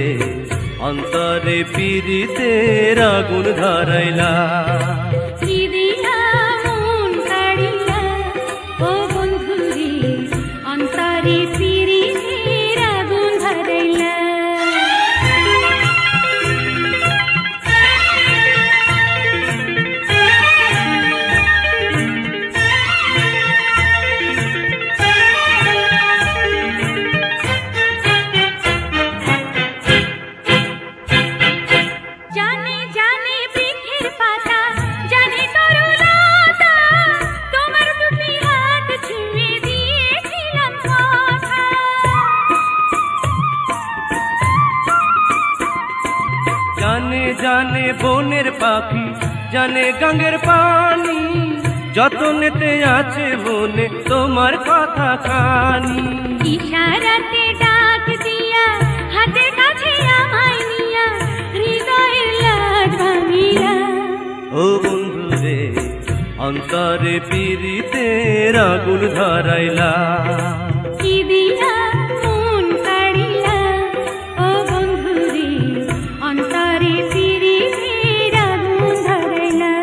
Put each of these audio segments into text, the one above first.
বন্ধুরে অন্তরে পীড়িতের আগুন ধরাইলা। জানে জানে বনের পাখি, জানে গঙ্গের পানি, যতনেতে আছে মনে তোমার কথা খানি। ইশারাতে ডাক দিয়া হাতে কাছে আমায় নিয়া হৃদয়ের লাজ ভাঙিলা। ও বন্ধুরে অন্তরে পীড়িতের আগুন ধরাইলা। কি দিয়া মন কাড়িলা, ও বন্ধুরে অন্তরে পীড়িতের আগুন ধরাইলা।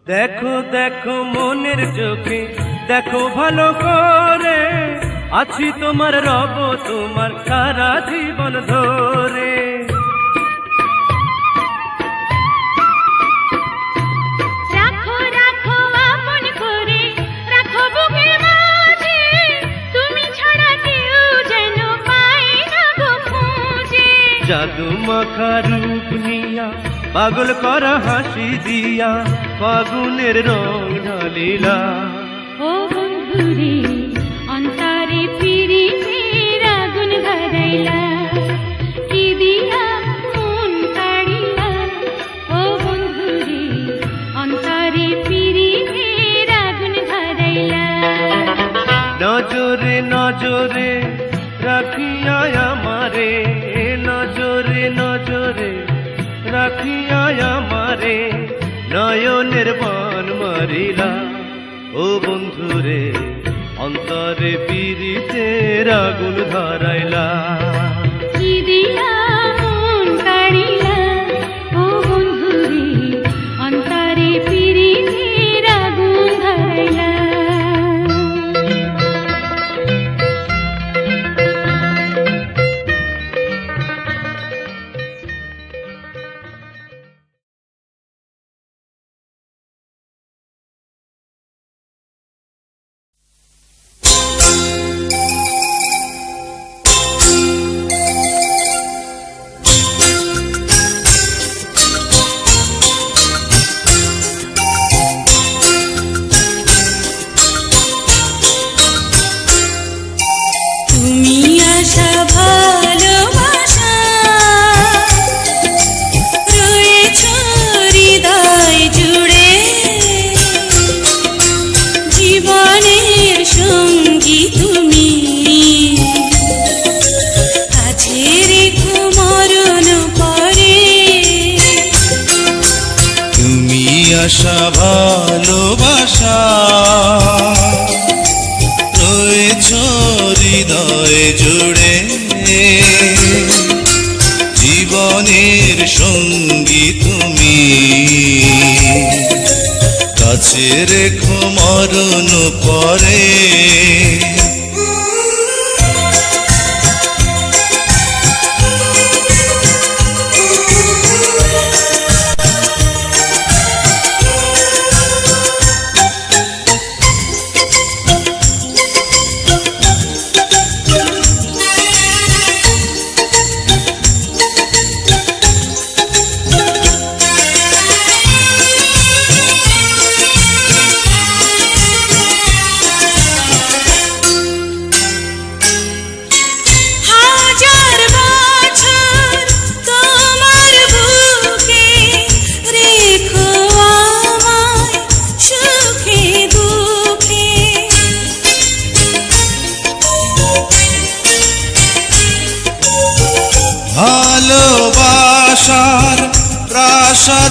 দেখো দেখো মনের চোখে দেখো ভালো করে, আছি তোমার রব তোমার সারা জীবন ধরে। রাখো রাখো আপন করে, রাখো বুকের মাঝে, তুমি ছাড়া কেউ যেন পায় না গো খুঁজে। জাদু মাখা রূপ নিয়া পাগল করা হাসি দিয়া ফাগুনের রং ঢালিলা। ও বন্ধুরে অন্তরে পীড়িতের আগুন ধরাইলা। কি দিয়া মন কাড়িলা, ও বন্ধুরে অন্তরে পীড়িতের আগুন ধরাইলা। নজরে নজরে রাখিয়া আমারে, নজরে নজরে রাখিয়া আমারে, নয়নের বান মারিলা। ও বন্ধুরে অন্তরে পীড়িতের আগুন ধরাইলা। কি দিয়া মন কাড়িলা, ও বন্ধুরে অন্তরে পীড়িতের আগুন ধরাইলা। আশা ভালোবাসা রয়েছ হৃদয়ে জুড়ে, জীবনের সঙ্গী তুমি, কাছে রেখো মরণ পরে।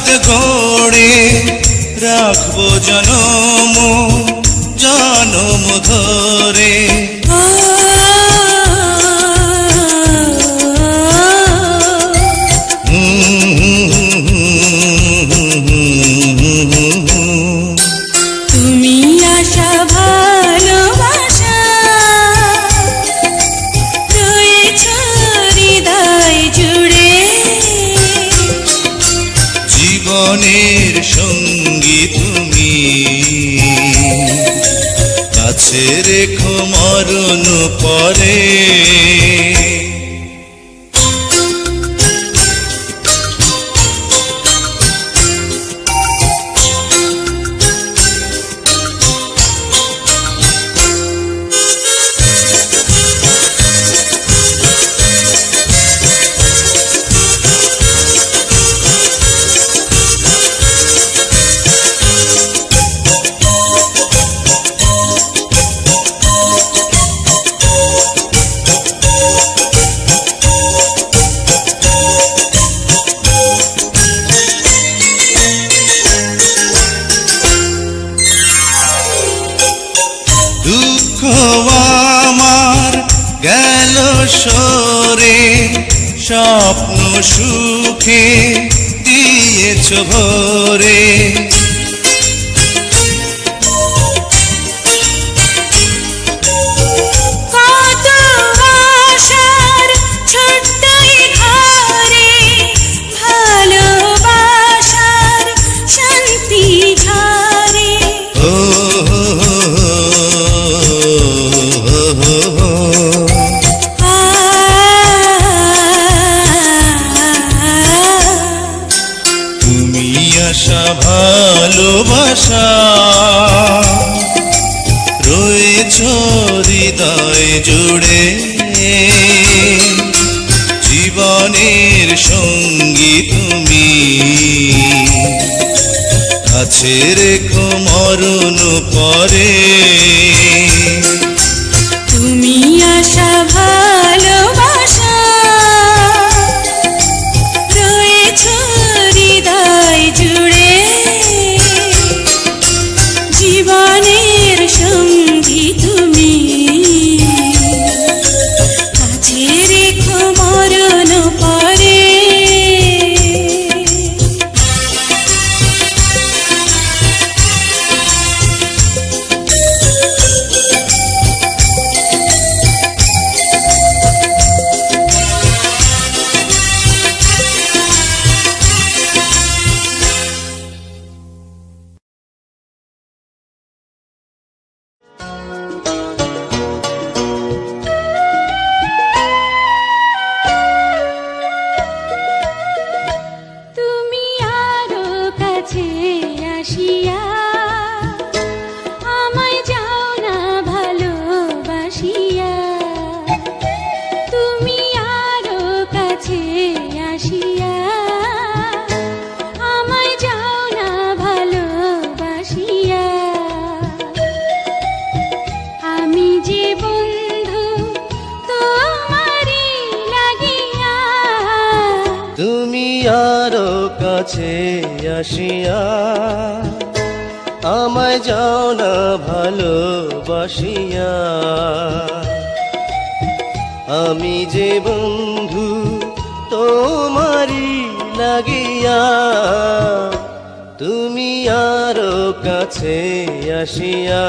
সাথ গড়ে রাখবো জনম জনম ধরে। তুমি আশা ভালোবাসা রয়েছ হৃদয় জুড়ে, জীবনের সঙ্গী তুমি, কাছে রেখো মরণ পরে। দুঃখ আমার গেল সরে, স্বপ্ন সুখে দিয়েছ ভরে। কত আশার ছোট্ট ঘরে ভালোবাসার শান্তি ঝরে। ও তুমি আশা ভালোবাসা রয়েছ হৃদয় জুড়ে, জীবনের সঙ্গী তুমি, কাছে রেখো মরণ পরে। তুমি আশা ভালোবাসা রয়েছ হৃদয় জুড়ে, জীবনের সঙ্গী তুমি, কাছে রেখো মরণ পরে। তুমি আরো কাছে আসিয়া আমায় যাও না ভালোবাসিয়া। তুমি আরো কাছে আসিয়া আমায় যাও না ভালোবাসিয়া। আমি যে বন্ধু তোমারই লাগিয়া, তুমি আরো কাছে আসিয়া আমায় যাও না ভালোবাসিয়া। আমি যে বন্ধু তোমারই লাগিয়া, তুমি আরো কাছে আসিয়া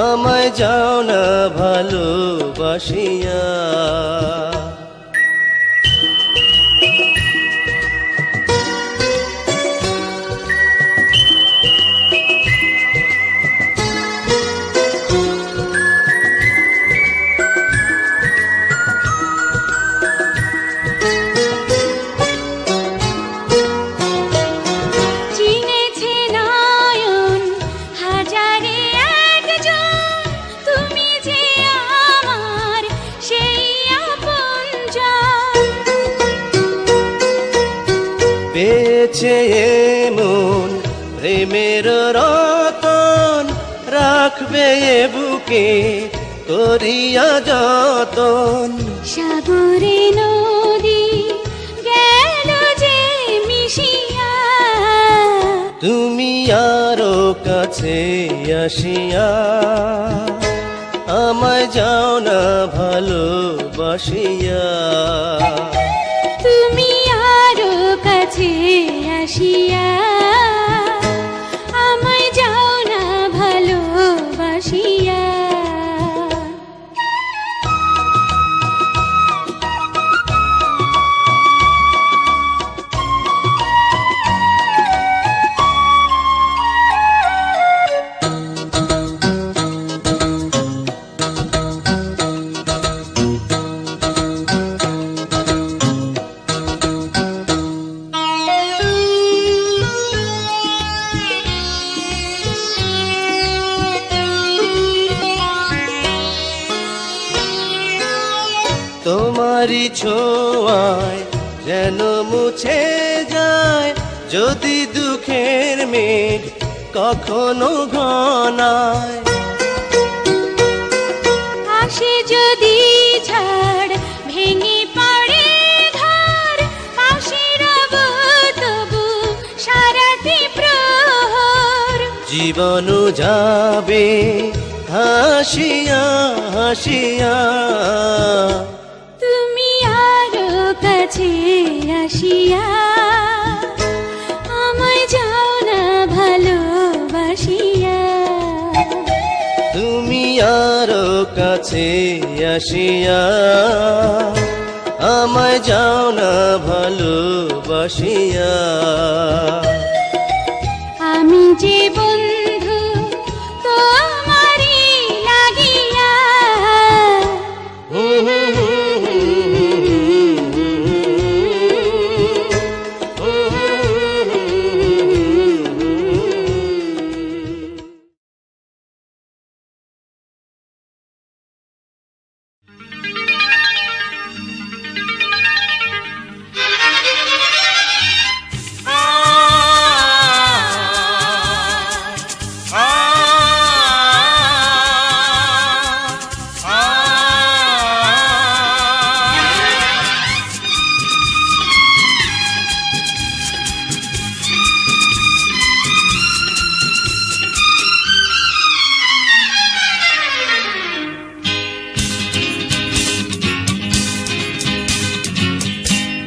আমায় যাও না ভালোবাসিয়া। চিনেছে নয়ন হাজারে একজন, তুমি যে আমার সেই আপনজন। পেয়েছে এমন প্রেমের রতন, রাখবে এ বুকে করিয়া যতন। সাগরে নদী গেল যে মিশি তুমি আরো কাছে আসিয়া আমায় যাও না ভালোবাসিয়া। তুমি আরো কাছে আসিয়া আমায় যাও না ভালোবাসিয়া। তোমারি ছোঁয়ায় যেন মুছে যায় যদি দুঃখের মেঘ কখনো ঘনায়। আসে যদি ঝড় ভেঙে পড়ে ঘর, পাশে রব তবু সারাটি প্রহর। জীবন যাবে হাসিয়া হাসিয়া, তুমি আরো কাছে আসিয়া আমায় যাও না ভালোবাসিয়া। তুমি আরো কাছে আসিয়া আমায় যাও না ভালোবাসিয়া। আমি যে বন্ধু তোমারি লাগিয়া,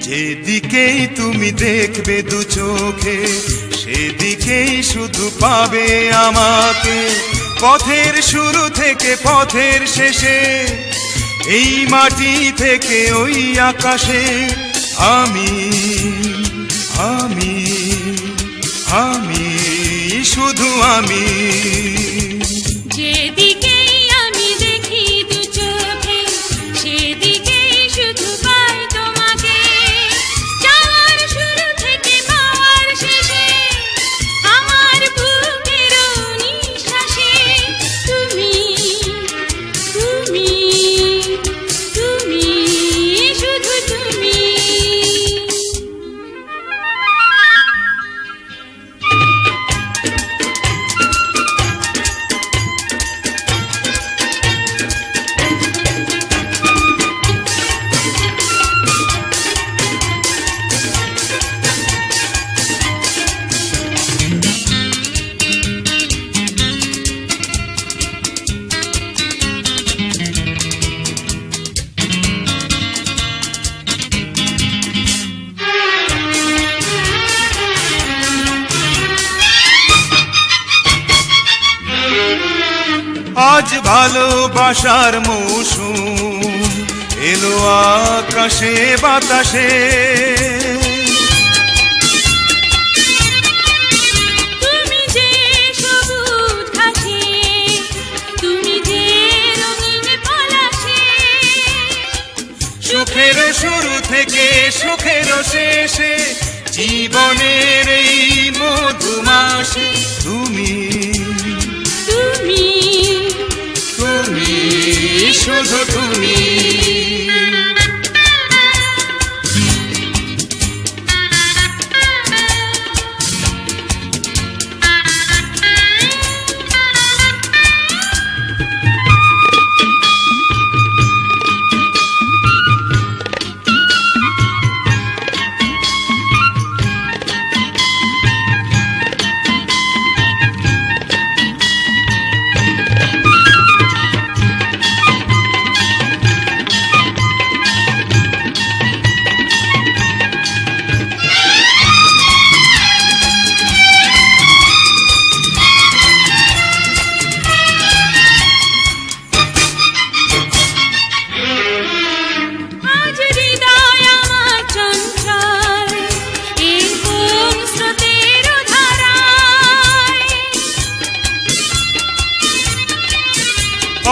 যেদিকেই তুমি দেখবে দু চোখে সেদিকেই শুধু পাবে আমাকে। পথের শুরু থেকে পথের শেষে, এই মাটি থেকে ওই আকাশে, আমি আমি আমি শুধু আমি। যেদিকেই আমি দেখি দু চোখে সেদিকেই শুধু পাই তোমাকে। যাওয়ার শুরু থেকে পাওয়ার শেষে, আমার বুকের নিঃশ্বাসে তুমি তুমি তুমি শুধু তুমি। আজ ভালোবাসার মৌসুম এলো আকাশে বাতাসে। তুমি যে সবুজ ঘাসে, তুমি যে রঙিন পলাশে, সুখের শুরু থেকে সুখের শেষে, জীবনের এই মধুমাসে তুমি তুমি তুমি শুধু তুমি।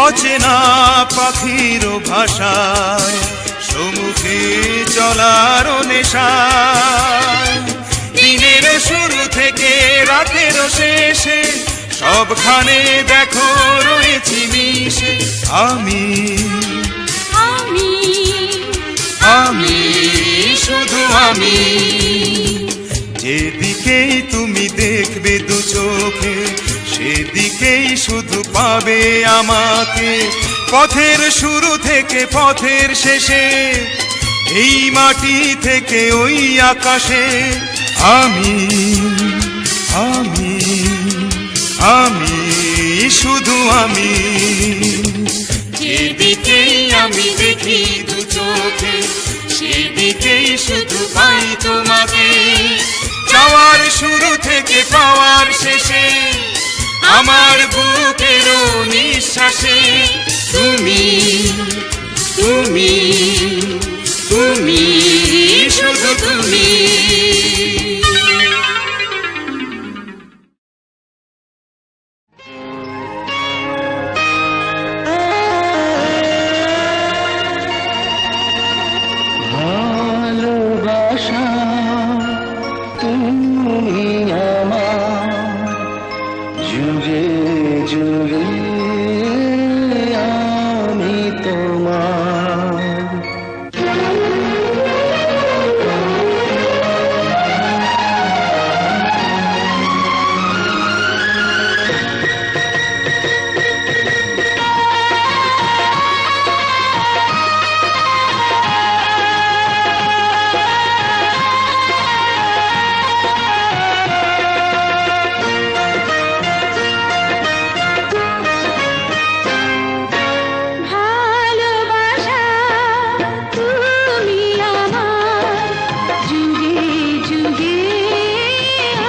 অচেনা পাখির ভাষায় সম্মুখে চলার নেশায় দিনের শুরু থেকে রাতের শেষে সবখানে দেখো রয়েছি মিশে আমি আমি আমি শুধু আমি যেদিকেই তুমি দেখবে দু চোখে সেদিকেই শুধু পাবে আমাকে পথের শুরু থেকে পথের শেষে এই মাটি থেকে ওই আকাশে আমি আমি আমি শুধু আমি যেদিকেই আমি দেখি দু চোখে সেদিকেই শুধু পাই তোমাকে যাওয়ার শুরু থেকে পাওয়ার শেষে আমার বুকের নিঃশ্বাসে তুমি তুমি তুমি শুধু তুমি ভালোবাসা তুমি আমার যুগে যুগে আমি তোমার ভালোবাসা তুমি আমার যুগে যুগে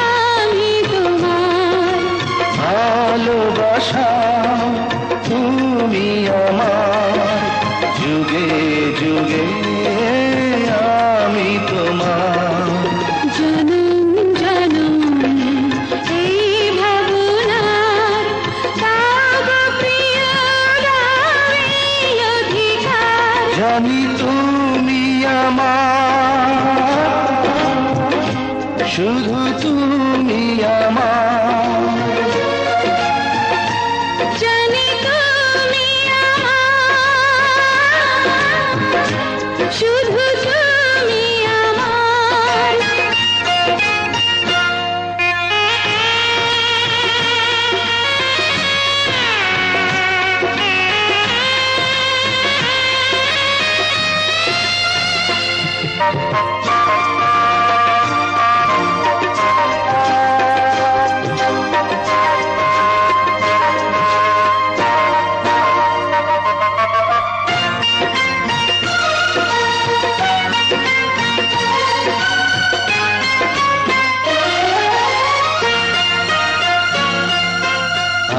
আমি তোমার ভালোবাসা তুমি আমার যুগে যুগে আমি তোমার জনম জনম এই ভাবনার তাব প্রিয় রামের অধিকার জানি তুমি আমার শুধু তুমি আমার জানি তুমি আমার শুধু তুমি আমার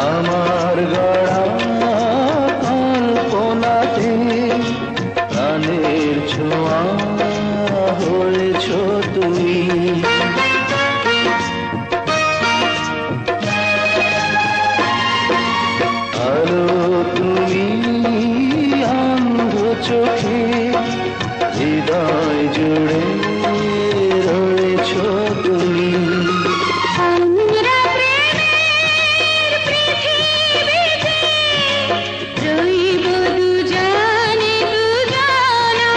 আমার গড়া কল্পনাতে প্রাণের ছোঁয়া হয়েছ তুমি আলো তুমি অন্ধ চোখে হৃদয় জুড়ে রয়েছ তুমি আমরা প্রেমের পৃথিবীতে রইব দুজনে দুজনা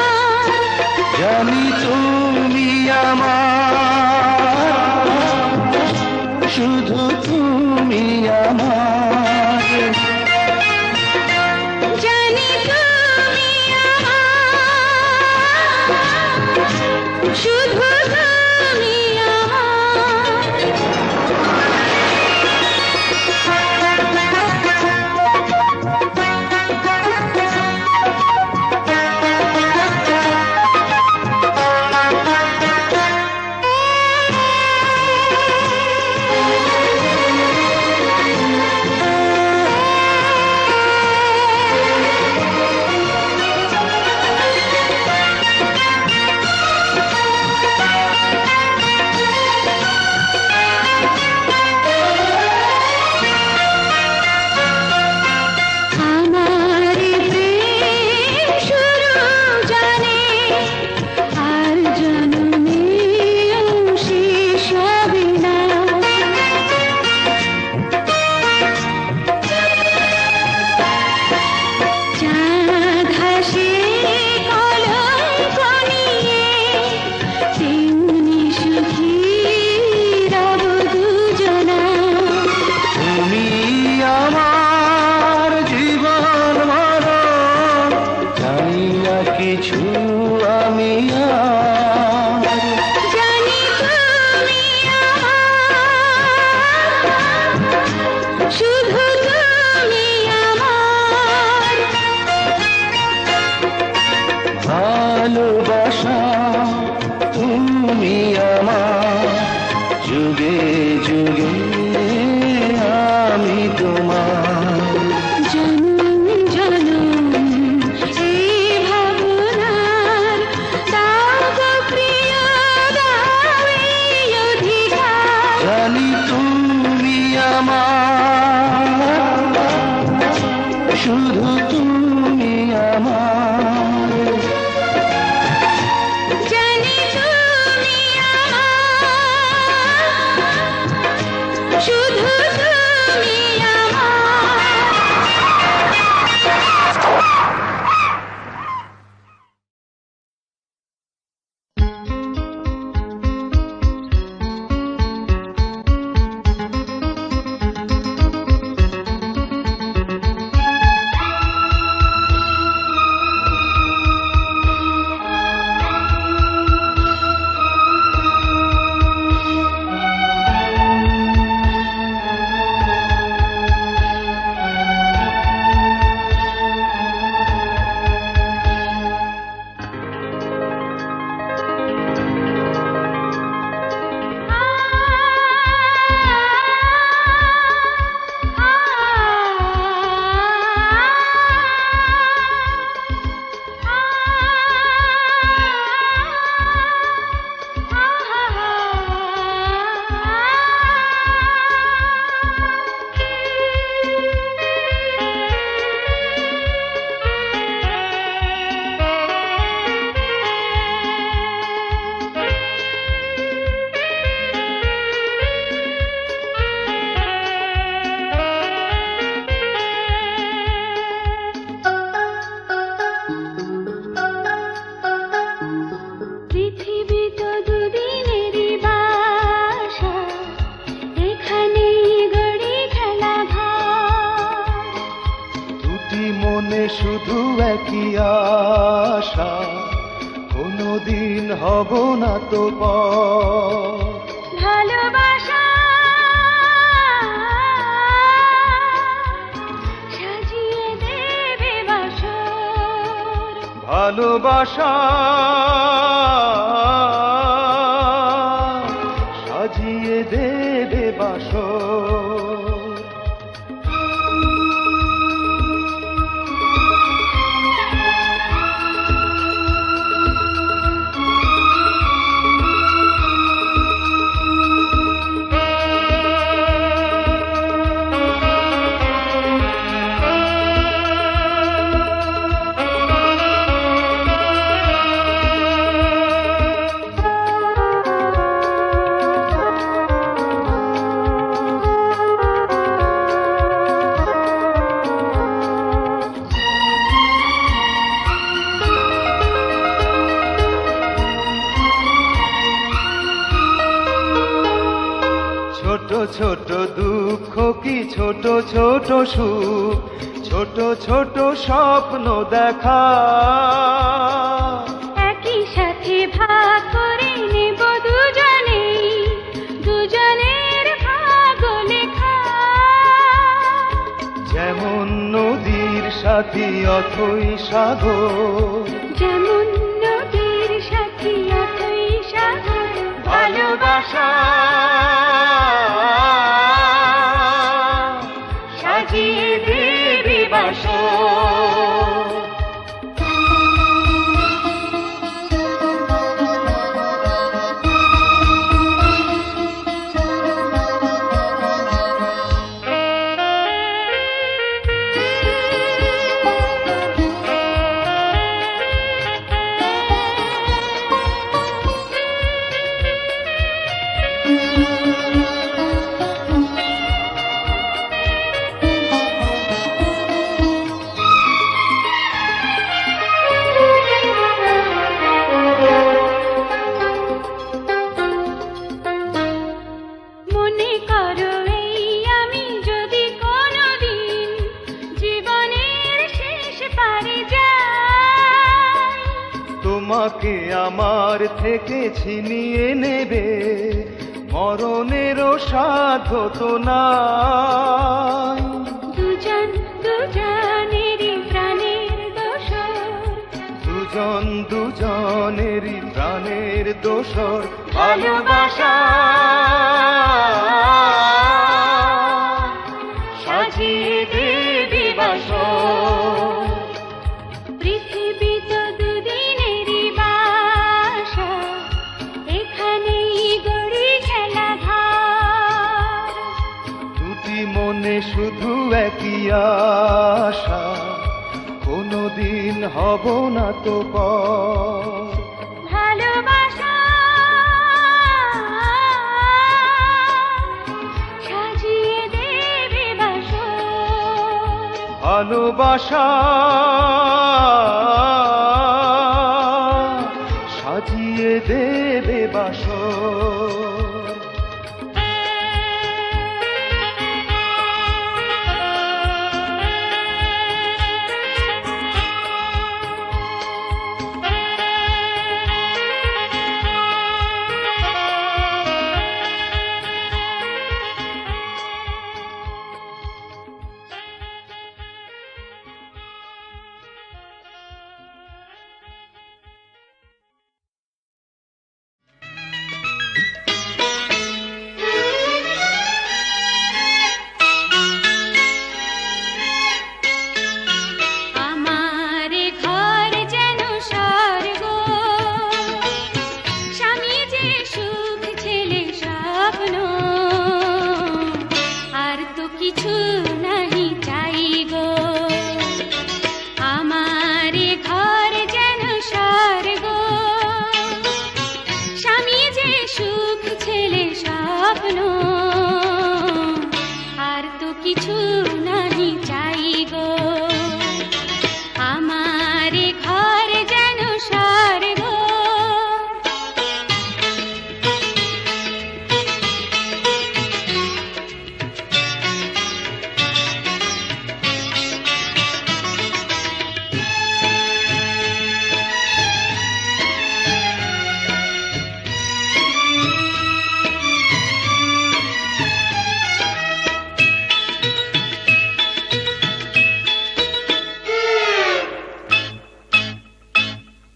জানি তুমি আমার শুধু তুমি আমার জানি তুমি আমার শুধু তুমি আমার আমার, শুধু তুমি আমার। জানি তুমি আমার, শুধু তুমি শুধু একই আশা, কোনদিন হব না তো পর। ভালোবাসা সাজিয়ে দেবে বাসর, ভালোবাসা সাজিয়ে দেবে বাসর। ছোট ছোট দুঃখ কি ছোট ছোট সুখ, ছোট ছোট স্বপ্ন দেখা, একই সাথে ভাগ করে নেব দুজনে, দুজনের ভাগ লেখা। যেমন নদীর সাথী অথই সাগর, যেমন নদীর সাথী অথই সাগর। ভালোবাসা সাজিয়ে দেবে বাসর। মনে করো এই আমি যদি কোনোদিন জীবনের শেষ পারে যাই, তোমাকে আমার থেকে ছিনিয়ে নেবে মরণেরও সাধ্য তো নাই। দুজন দুজনেরই প্রাণের দোষর, দুজন দুজনেরই প্রাণের দোসর। ভালোবাসা সাজিয়ে দেবে বাসর। পৃথিবী তো দুদিনেরই বাসা, এখানেই গড়ি খেলা ঘর। দুটি মনে শুধু একই আশা, কোনোদিন হব না তো পর। ভালোবাসা সাজিয়ে দেবে বাসর, ভালোবাসা সাজিয়ে দেবে বাসর। আমার ঘর যেন স্বর্গ, স্বামী যে সুখ ছেলে স্বপ্ন, আর তো কিছু নাহি চাই গো। আমার ঘর যেন স্বর্গ, স্বামী যে সুখ ছেলে স্বপ্ন, আর তো কিছু নাহি চাই গো। আমার ঘর যেন স্বর্গ।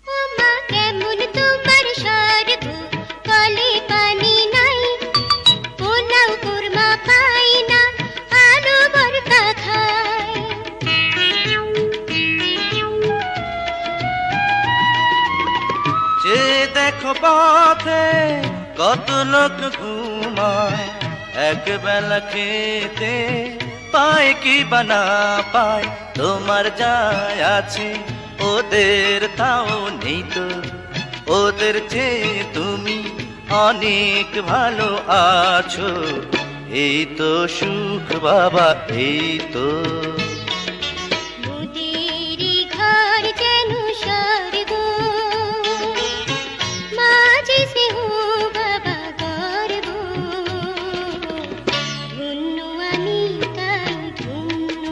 ওমা কেমন তোমার স্বর্গ, কলে পানি নাই, পোলাও কুরমা পাই না, আলু ভর্তা খাই। যে দেখো পথে কত লোক ঘুমায়, একবেলা খেতে পায় কি বানা পায়। তোমার যায় আছে ওদের তাও নেই তো, ওদের চেয়ে তুমি অনেক ভালো আছো। এই তো সুখ বাবা, এই তো। মোদেরই ঘর যেন স্বর্গ, মাঝে সে হো বাবা গর্ব। ধন্য আমি তাই ধন্য,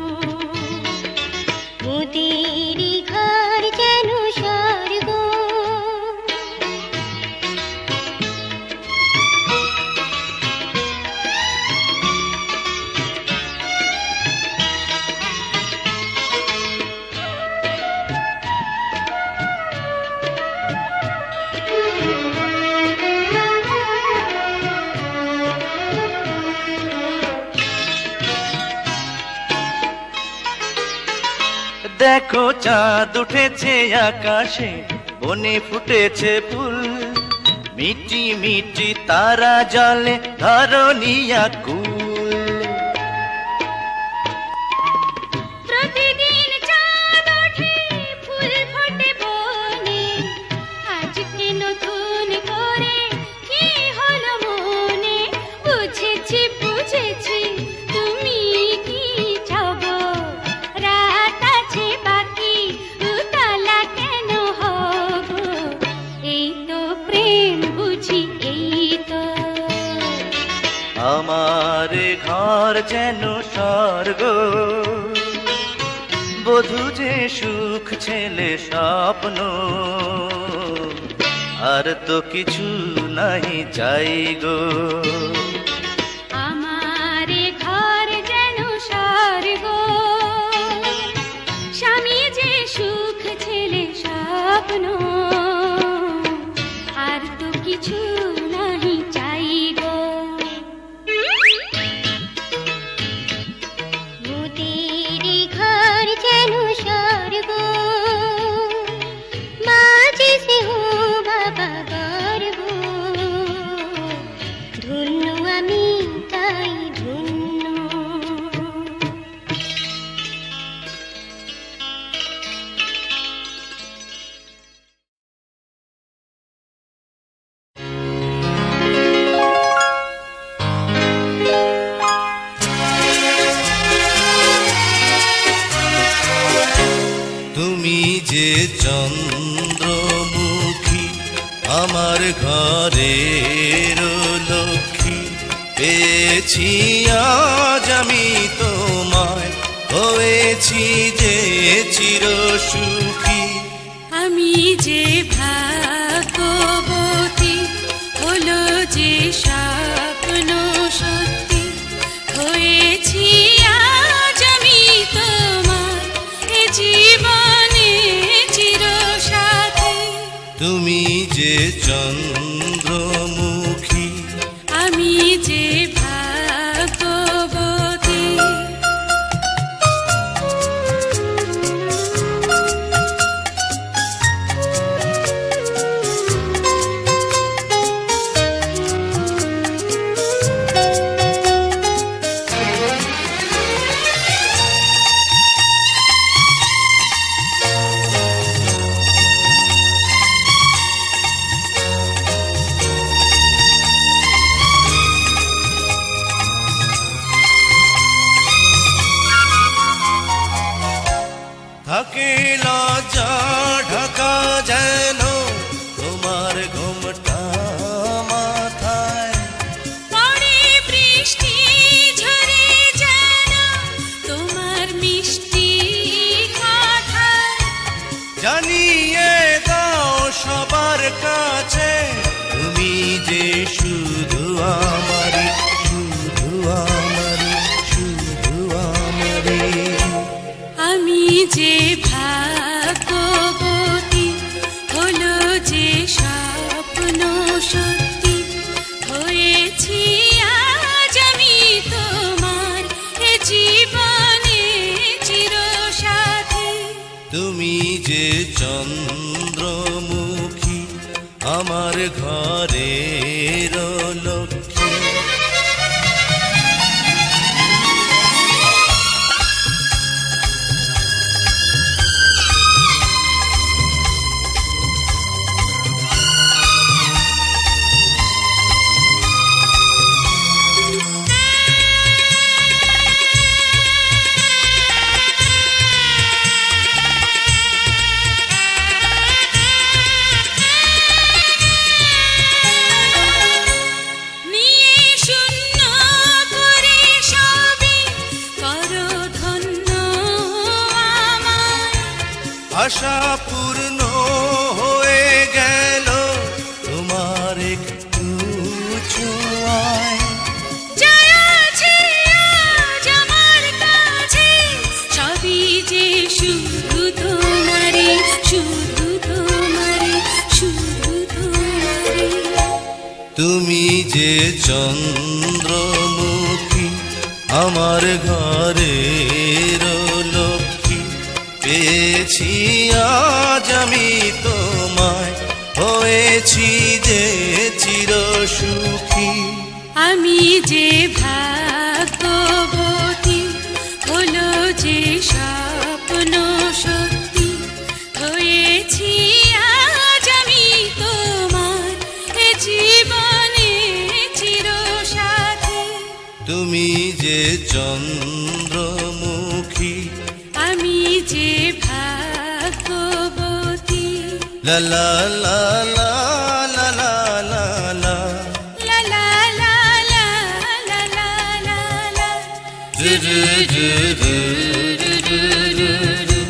মোদেরই ঘর যেন স্বর্গ। দেখো চাঁদ উঠেছে আকাশে, বনে ফুটেছে ফুল, মিটি মিটি তারা জলে ধরণী আকুল। প্রতিদিন চাঁদ ওঠে, ফুল ফোটে বনে, আজকে নতুন করে কি হলো মনে। বুঝেছি বুঝেছি তুমি কি চাও, রাত আছে বাকি, উতলা কেন হব। এই তো প্রেম বুঝি, এই তো। আমার ঘর যেন স্বর্গ, বধূ যে সুখ ছেলে স্বপ্ন, আর তো কিছু নাই চাই গো। আমার ঘর যেন স্বর্গ, স্বামী যে সুখ ছেলে স্বপ্ন, আর তো কিছু নাহি চাই গো। মোদেরই ঘর যেন স্বর্গ, মাঝে সে হো বাবা গর্ব। ধন্য আমি তাই ধন্য। যে চন্দ্রমুখী আমার ঘরের লক্ষ্মী পেয়েছি আজ আমি তোমায় হয়েছি যে চিরসুখী আমি যে ভাগ্যবতী হলো যে স্বপ্ন সত্যি হয়েছি আজ আমি তোমার এ জীবনে চিরসাথী তুমি যে চন্দ্রমুখী আমি যে ভাগ্যবতী থাকে লজ্জা ঢাকা যেন তোমার ঘুমটা মাথায় পরে বৃষ্টি ঝরে যেন তোমার মিষ্টি কথায় জানিয়ে দাও সবার কাছে তুমি যে শুধু আমারই শুধু আমারই শুধু আমারই আমি যে ভাগ্যবতী হলো যে স্বপ্ন সত্যি হয়েছি আজ আমি তোমার এ জীবনে চিরসাথী তুমি যে চন্দ্রমুখী আমার ঘরের লক্ষ্মী নিয়ে শূন্য করে সবই করো ধন্য আমায় আশা পূর্ণ হয়ে গেল তোমার একটু ছোঁয়ায় যা আছে আজ আমার কাছে সবই যে শুধু তোমারই শুধু তোমারই শুধু তোমারই তুমি যে চন্দ্রমুখী আমার ঘরের লক্ষ্মী পেয়েছি আজ আমি তোমায় হয়েছি যে চিরসুখী আমি যে ভাগ্যবতী হলো যে স্বপ্ন সত্যি হয়েছি আজ আমি তোমার এ জীবনে চিরসাথী তুমি যে চন্দ্রমুখী আমি যে ভাগ্যবতী লা লা লা লা লা লা লা লা লা লা লা লা লা লা লা লা ru ru ru ru ru ru ru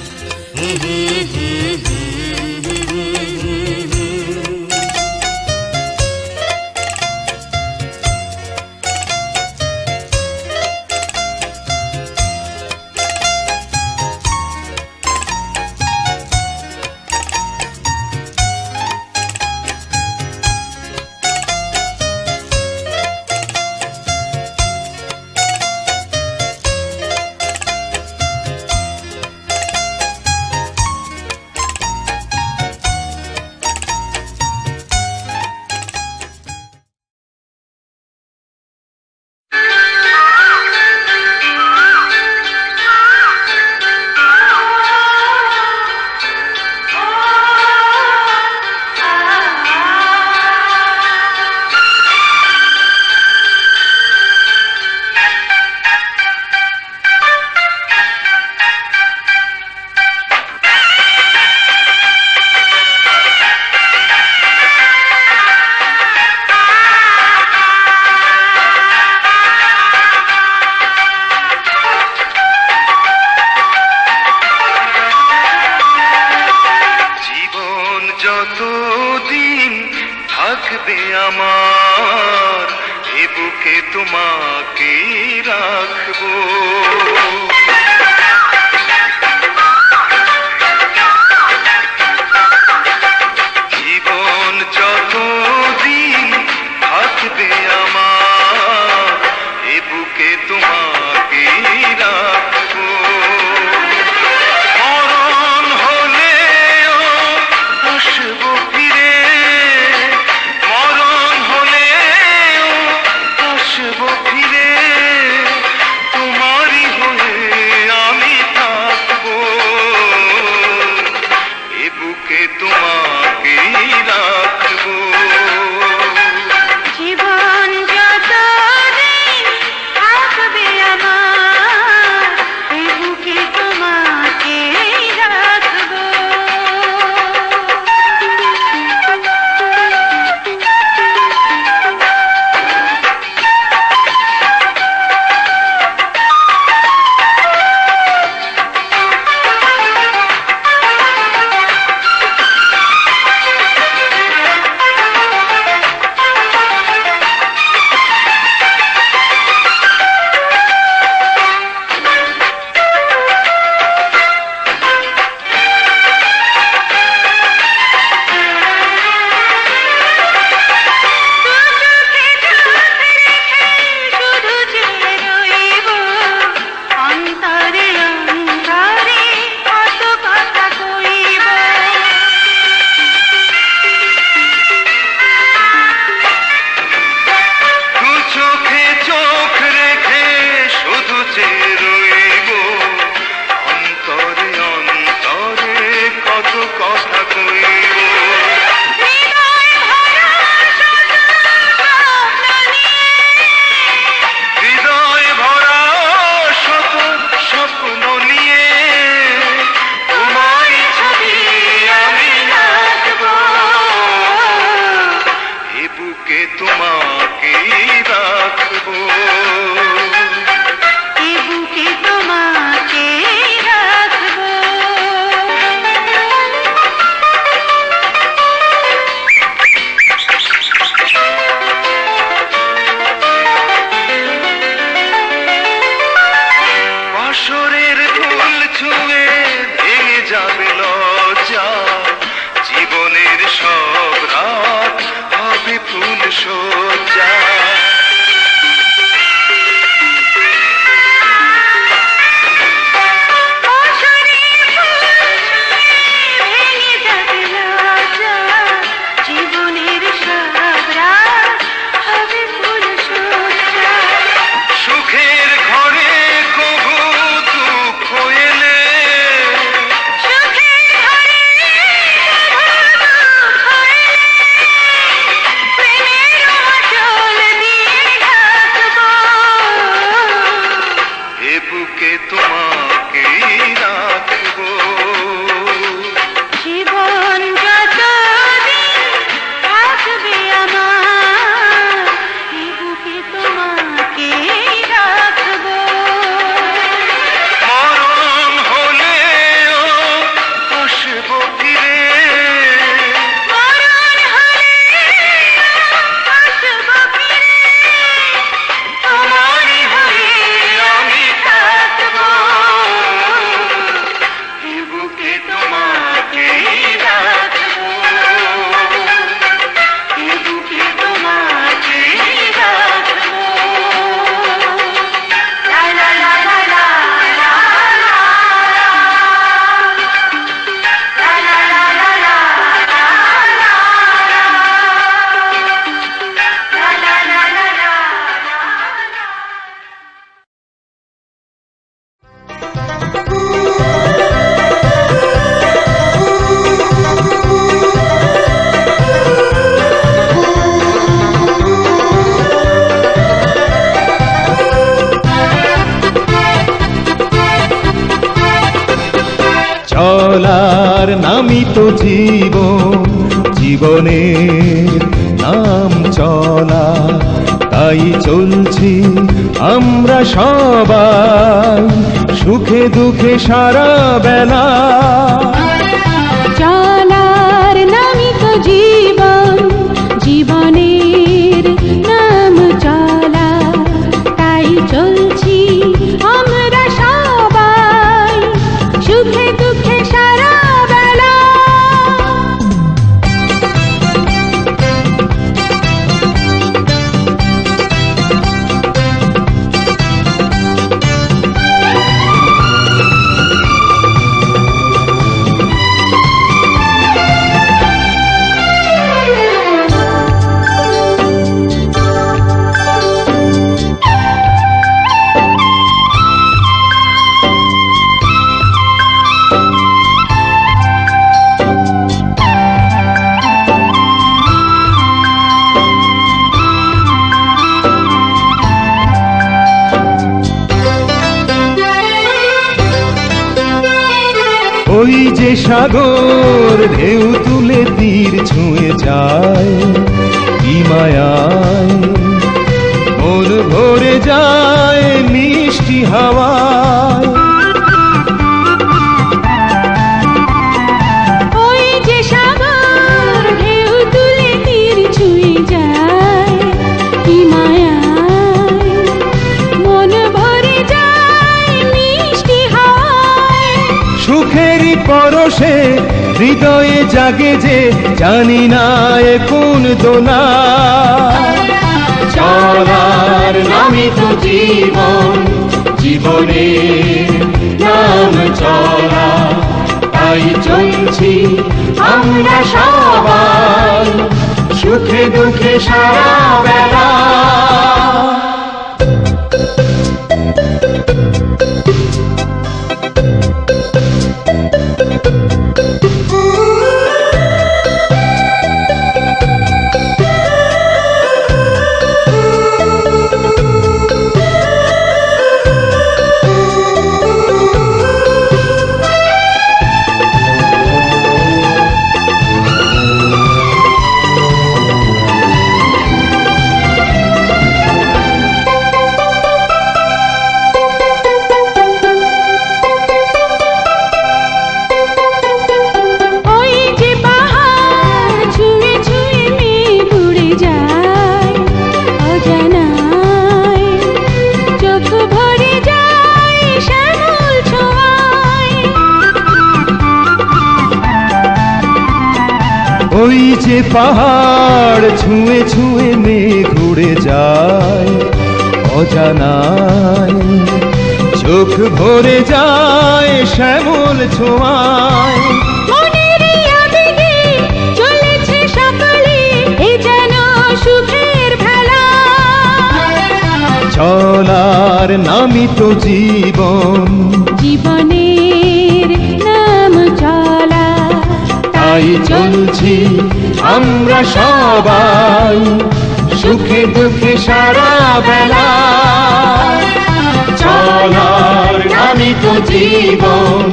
থাকবে আমার এ বুকে তোমাকে রাখবো। জীবন যতদিন থাকবে আমার এ বুকে তোমাকে রাখবো। মরণ হলেও আসবো ফিরে, মরণ হলেও আসবো ফিরে, তোমারই হয়ে আমি থাকবো এ বুকে তোমাকে রাখবো। জীবন যতদিন থাকবে আমার এই বুকে তোমাকে রাখবো। চলার নামই তো জীবন, জীবনের নাম চলা, তাই চলছি আমরা সবাই সুখে দুঃখে সারা বেলা। চলার নামই তো জীবন, জীবনে ওই যে সাগর ঢেউ তুলে তীর ছুঁয়ে যায় কি মায়ায় মন ভরে যায় মিষ্টি হাওয়ায়। ওই যে সাগর ঢেউ তুলে তীর ছুঁয়ে যায় কি মায়ায় মন ভরে যায় মিষ্টি হাওয়ায়। সুখেরই পরশে হৃদয়ে জাগে যে জানি না এ কোন দোলা। চলার নামই তো জীবন, জীবনের নাম চলা, তাই চলছি আমরা সবাই সুখে দুঃখে সারা বেলা। ওই যে পাহাড় ছুঁয়ে ছুঁয়ে মেঘ উড়ে যায় অজানায়, চোখ ভরে যায় শ্যামল ছোঁয়ায়। মনেরই আবেগে চলেছে সকালে এ যেন সুখের ভেলা। চলার নামই তো জীবন, জীবনের নাম চলা, তাই চলছি আমরা সবাই সুখে দুঃখে সারা বেলা। চলার নামই তো জীবন,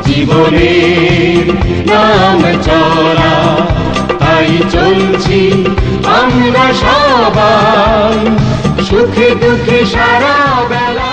জীবনের নাম চলা, তাই চলছি আমরা সবাই সুখে দুঃখে সারা বেলা।